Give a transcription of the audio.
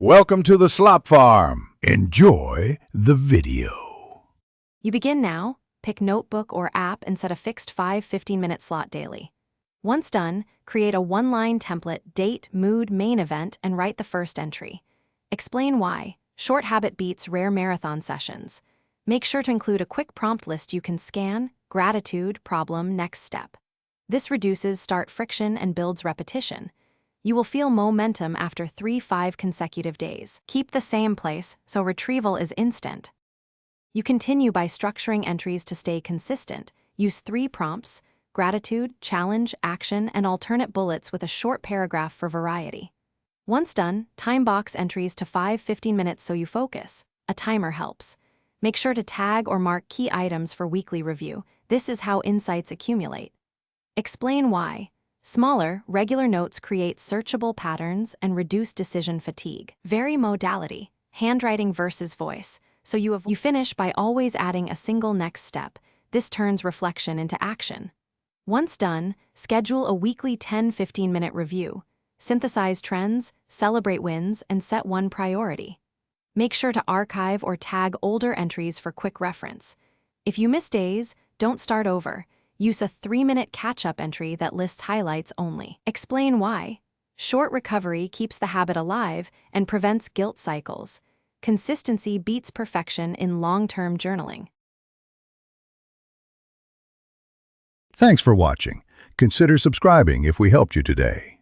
Welcome to the Slop Farm. Enjoy the video. You begin now, pick notebook or app and set a fixed 5-15-minute slot daily. Once done, create a one-line template, date, mood, main event, and write the first entry. Explain why. Short habit beats rare marathon sessions. Make sure to include a quick prompt list you can scan, gratitude, problem, next step. This reduces start friction and builds repetition. You will feel momentum after 3-5 consecutive days. Keep the same place, so retrieval is instant. You continue by structuring entries to stay consistent. Use 3 prompts: gratitude, challenge, action, and alternate bullets with a short paragraph for variety. Once done, time box entries to 5-15 minutes so you focus. A timer helps. Make sure to tag or mark key items for weekly review. This is how insights accumulate. Explain why. Smaller, regular notes create searchable patterns and reduce decision fatigue. Vary modality, handwriting versus voice, so you finish by always adding a single next step. This turns reflection into action. Once done, schedule a weekly 10-15-minute review. Synthesize trends, celebrate wins, and set one priority. Make sure to archive or tag older entries for quick reference. If you miss days, don't start over. Use a 3-minute catch-up entry that lists highlights only. Explain why. Short recovery keeps the habit alive and prevents guilt cycles. Consistency beats perfection in long-term journaling. Thanks for watching. Consider subscribing if we helped you today.